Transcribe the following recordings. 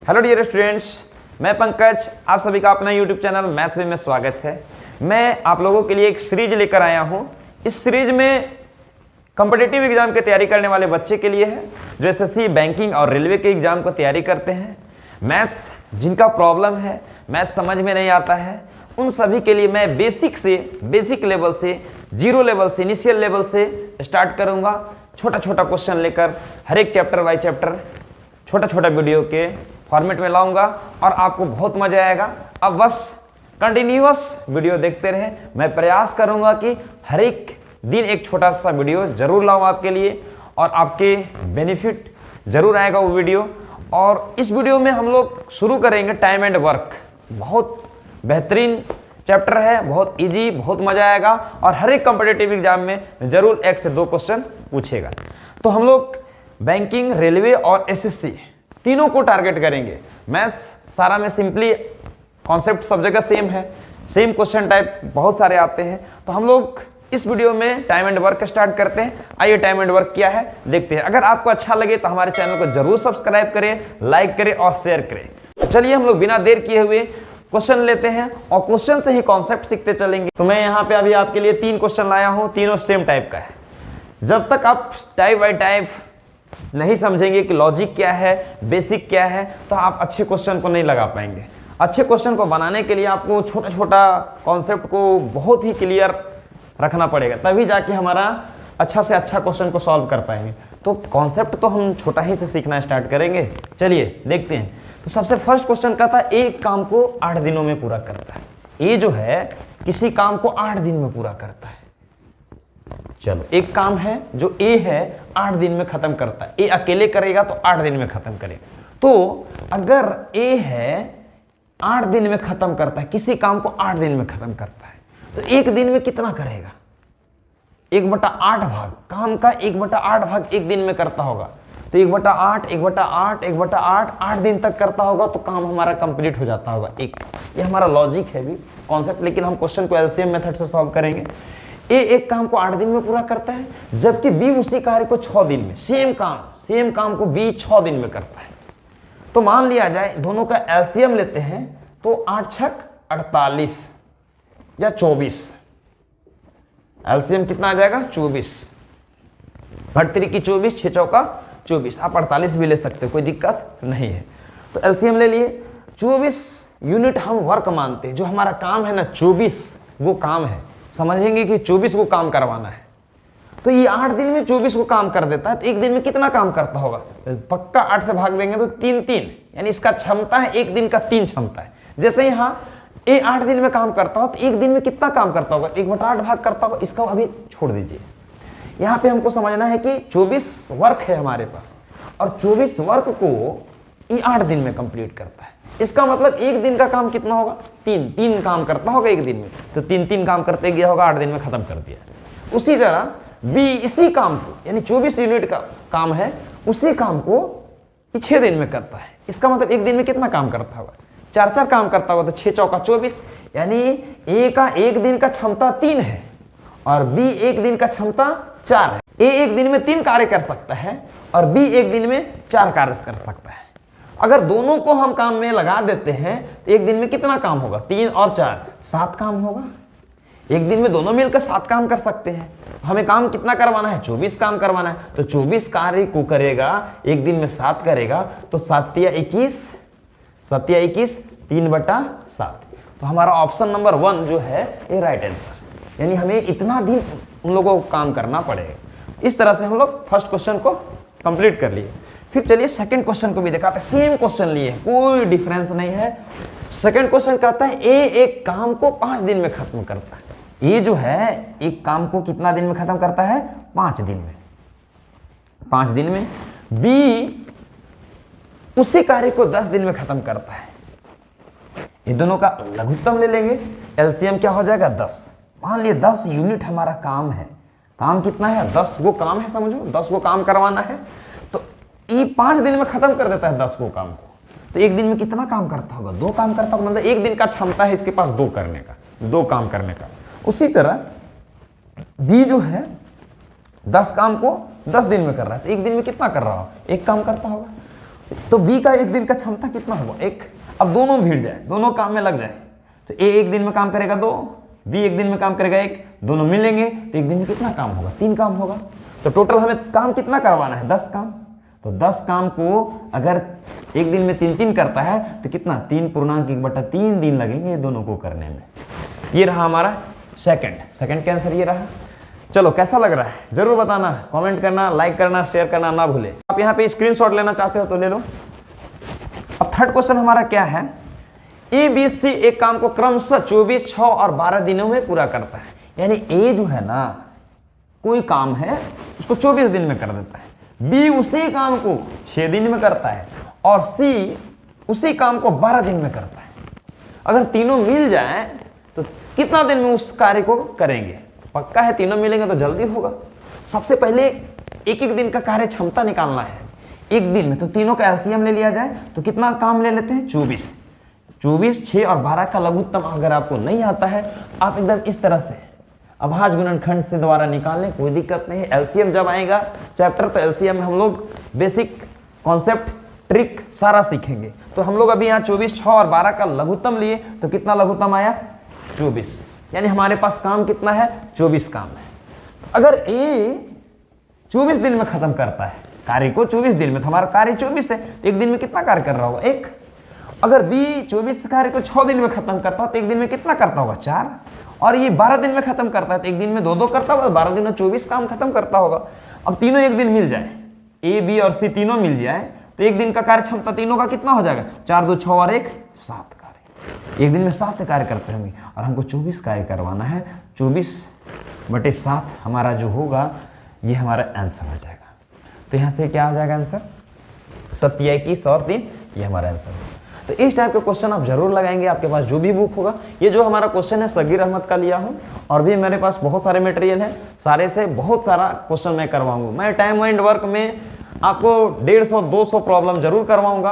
Hello dear students, मैं पंकज, आप सभी का अपना यूट्यूब चैनल मैथ्स में स्वागत है। मैं आप लोगों के लिए एक सीरीज लेकर आया हूं। इस सीरीज में कॉम्पिटिटिव एग्जाम की तैयारी करने वाले बच्चे के लिए है जो एसएससी, बैंकिंग और रेलवे के एग्जाम को तैयारी करते हैं। मैथ्स जिनका प्रॉब्लम है, मैथ्स समझ में नहीं आता है, उन सभी के लिए मैं बेसिक लेवल से, जीरो लेवल से, इनिशियल लेवल से स्टार्ट करूंगा। छोटा छोटा क्वेश्चन लेकर हर एक चैप्टर बाय चैप्टर छोटा छोटा वीडियो के फॉर्मेट में लाऊंगा और आपको बहुत मजा आएगा। अब बस कंटिन्यूअस वीडियो देखते रहे। मैं प्रयास करूंगा कि हर एक दिन एक छोटा सा वीडियो जरूर लाऊं आपके लिए और आपके बेनिफिट जरूर आएगा वो वीडियो। और इस वीडियो में हम लोग शुरू करेंगे टाइम एंड वर्क। बहुत बेहतरीन चैप्टर है, बहुत इजी, बहुत मजा आएगा और हर एक कॉम्पिटिटिव एग्जाम में जरूर 1 से 2 क्वेश्चन पूछेगा। तो हम लोग बैंकिंग, रेलवे और एसएससी तीनों को टारगेट करेंगे। मैथ्स सारा में सिंपली कॉन्सेप्ट सब जगह सेम है, सेम क्वेश्चन टाइप बहुत सारे आते हैं। तो हम लोग इस वीडियो में टाइम एंड वर्क स्टार्ट करते हैं। आइए टाइम एंड वर्क क्या है देखते हैं। अगर आपको अच्छा लगे तो हमारे चैनल को जरूर सब्सक्राइब करें, लाइक करें और शेयर करें। तो चलिए हम लोग बिना देर किए हुए क्वेश्चन लेते हैं और क्वेश्चन से ही कॉन्सेप्ट सीखते चलेंगे। तो मैं यहाँ पे अभी आपके लिए 3 क्वेश्चन लाया हूँ, तीनों सेम टाइप का है। जब तक आप टाइप बाय टाइप नहीं समझेंगे कि लॉजिक क्या है, बेसिक क्या है, तो आप अच्छे क्वेश्चन को नहीं लगा पाएंगे। अच्छे क्वेश्चन को बनाने के लिए आपको छोटा छोटा कॉन्सेप्ट को बहुत ही क्लियर रखना पड़ेगा, तभी जाके हमारा अच्छा से अच्छा क्वेश्चन को सॉल्व कर पाएंगे। तो कॉन्सेप्ट तो हम छोटा ही से सीखना स्टार्ट करेंगे। चलिए देखते हैं। तो सबसे फर्स्ट क्वेश्चन का था, एक काम को 8 दिनों में पूरा करता है। ए जो है किसी काम को 8 दिन में पूरा करता है। चलो, एक काम है जो ए है 8 दिन में खत्म करता है। ए अकेले करेगा तो 8 दिन में खत्म करेगा। तो अगर ए है 8 दिन में खत्म करता है, किसी काम को 8 दिन में खत्म करता है, तो एक दिन में कितना करेगा? 1/8 भाग, काम का 1/8 भाग एक दिन में करता होगा। तो 1/8, 1/8, 1/8, 8 दिन तक करता होगा तो काम हमारा कंप्लीट हो जाता होगा। ये हमारा लॉजिक है भी कॉन्सेप्ट, लेकिन हम क्वेश्चन को एलसीएम मेथड से सॉल्व करेंगे। ए एक काम को 8 दिन में पूरा करता है, जबकि बी उसी कार्य को 6 दिन में, सेम काम को बी 6 दिन में करता है। तो मान लिया जाए दोनों का एलसीएम लेते हैं तो 8 छक 48 या 24। एलसीएम कितना आ जाएगा? 24। 8 की 24, 6 चौका 24। आप 48 भी ले सकते हो, कोई दिक्कत नहीं है। तो एलसीएम ले लिए। 24 यूनिट हम वर्क मानते हैं। जो हमारा काम है ना 24, वो काम है। समझेंगे कि 24 को काम करवाना है। तो ये 8 दिन में 24 को काम कर देता है, तो एक दिन में कितना काम करता होगा? पक्का 8 से भाग देंगे तो 3, यानी इसका क्षमता है एक दिन का 3 क्षमता है। जैसे यहाँ ए 8 दिन में काम करता हो तो एक दिन में कितना काम करता होगा? 1/8 भाग करता होगा। इसका अभी छोड़ दीजिए। यहाँ पे हमको समझना है कि 24 वर्क है हमारे पास और 24 वर्क को ये 8 दिन में कंप्लीट करता है। इसका मतलब एक दिन का काम कितना होगा? 3 काम करता होगा एक दिन में, तो 3 काम करते गया होगा, 8 दिन में खत्म कर दिया। उसी तरह बी इसी काम को, यानी 24 यूनिट का काम है, उसी काम को 6 दिन में करता है। इसका मतलब एक दिन में कितना काम करता होगा? 4 काम करता होगा, तो 6 चौका 24, यानी ए का एक दिन का क्षमता 3 है और बी एक दिन का क्षमता 4 है। ए एक दिन में 3 कार्य कर सकता है और बी एक दिन में 4 कार्य कर सकता है। अगर दोनों को हम काम में लगा देते हैं तो एक दिन में कितना काम होगा? 3 और 4, 7 काम होगा। एक दिन में दोनों मिलकर 7 काम कर सकते हैं। हमें काम कितना करवाना है? 24 काम करवाना है। तो 24 कार्य को करेगा, एक दिन में 7 करेगा, तो 7 या 21, 3/7। तो हमारा ऑप्शन नंबर 1 जो है ये राइट आंसर। यानी हमें इतना दिन उन लोगों को काम करना पड़ेगा। इस तरह से हम लोग फर्स्ट क्वेश्चन को कंप्लीट कर लिए। फिर चलिए सेकंड क्वेश्चन को भी दिखाते हैं। सेम क्वेश्चन लिए, कोई डिफरेंस नहीं है। सेकंड क्वेश्चन कहता है ए एक काम को 5 दिन में खत्म करता है। ये जो है एक काम को कितना दिन में खत्म करता है? 5 दिन में। 5 दिन में। बी उसी कार्य को 10 दिन में खत्म करता है। ये दोनों का लघुत्तम ले लेंगे, एलसीएम क्या हो जाएगा? 10। मान लिए 10 यूनिट हमारा काम है। काम कितना है? 10 वो काम है, समझो 10 वो काम करवाना है। तो ये 5 दिन में खत्म कर देता है 10 को काम को। तो एक दिन में कितना काम करता होगा? 2 काम करता होगा। मतलब एक दिन का क्षमता है इसके पास 2 करने का, 2 काम करने का। उसी तरह बी जो है 10 काम को 10 दिन में कर रहा है, तो एक दिन में कितना कर रहा होगा? 1 काम करता होगा। तो बी का एक दिन का क्षमता कितना होगा? एक। अब दोनों भिड़ जाए, दोनों काम में लग जाए, तो ए एक दिन में काम करेगा 2, बी एक दिन में काम करेगा 1, दोनों मिलेंगे तो एक दिन में कितना काम होगा? 3 काम होगा। तो टोटल हमें काम कितना करवाना है? 10 काम। तो 10 काम को अगर एक दिन में 3-3 करता है तो कितना? 3.1/3 दिन लगेंगे ये दोनों को करने में। ये रहा हमारा सेकंड का आंसर ये रहा। चलो कैसा लग रहा है जरूर बताना, कमेंट करना, लाइक करना, शेयर करना ना भूले। आप यहाँ पे स्क्रीनशॉट लेना चाहते हो तो ले लो। अब थर्ड क्वेश्चन हमारा क्या है? ए बी सी एक काम को क्रमशः 24, 6 और 12 दिनों में पूरा करता है। यानी ए जो है ना, कोई काम है उसको 24 दिन में कर देता है, बी उसी काम को 6 दिन में करता है और सी उसी काम को 12 दिन में करता है। अगर तीनों मिल जाए तो कितना दिन में उस कार्य को करेंगे? पक्का है तीनों मिलेंगे तो जल्दी होगा। सबसे पहले एक एक दिन का कार्य क्षमता निकालना है एक दिन में। तो तीनों का एलसीएम ले लिया जाए तो कितना काम ले लेते हैं? 24, 6 और 12 का लघुत्तम अगर आपको नहीं आता है, आप एकदम इस तरह से अभाज्य गुणनखंड से द्वारा निकाल लें, कोई दिक्कत नहीं है। एलसीएम जब आएगा चैप्टर तो एलसीएम में हम लोग बेसिक कॉन्सेप्ट, ट्रिक सारा सीखेंगे। तो हम लोग अभी यहाँ 24, 6 और 12 का लघुत्तम लिए तो कितना लघुत्तम आया? 24। यानी हमारे पास काम कितना है? 24 काम है। अगर ए 24 दिन में खत्म करता है कार्य को, 24 दिन में, तो हमारा कार्य 24 है तो एक दिन में कितना कार्य कर रहा होगा? 1। अगर बी 24 कार्य को 6 दिन में खत्म करता हो तो एक दिन में कितना करता होगा? 4। और ये 12 दिन में खत्म करता है तो एक दिन में 2-2 करता होगा, 12 दिन में 24 काम खत्म करता होगा। अब तीनों एक दिन मिल जाए, ए बी और सी तीनों मिल जाए तो एक दिन का कार्य क्षमता तीनों का कितना हो जाएगा? 4, 2, 6 और 1, 7 कार्य। एक दिन में 7 कार्य करते होंगे और हमको 24 कार्य करवाना है। 24/7 हमारा जो होगा ये हमारा आंसर आ जाएगा। तो यहाँ से क्या आ जाएगा आंसर? 27 और 3, ये हमारा आंसर है। तो इस टाइप के क्वेश्चन आप जरूर लगाएंगे आपके पास जो भी बुक होगा। ये जो हमारा क्वेश्चन है सगीर अहमद का लिया हूँ और भी मेरे पास बहुत सारे मटेरियल है, सारे से बहुत सारा क्वेश्चन मैं करवाऊंगा। मैं टाइम एंड वर्क में आपको 150-200 प्रॉब्लम जरूर करवाऊंगा।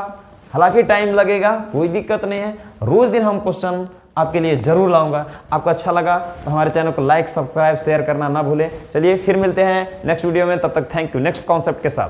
हालांकि टाइम लगेगा, कोई दिक्कत नहीं है, रोज दिन हम क्वेश्चन आपके लिए जरूर लाऊंगा। आपको अच्छा लगा तो हमारे चैनल को लाइक, सब्सक्राइब, शेयर करना ना भूलें। चलिए फिर मिलते हैं नेक्स्ट वीडियो में, तब तक थैंक यू नेक्स्ट कॉन्सेप्ट के साथ।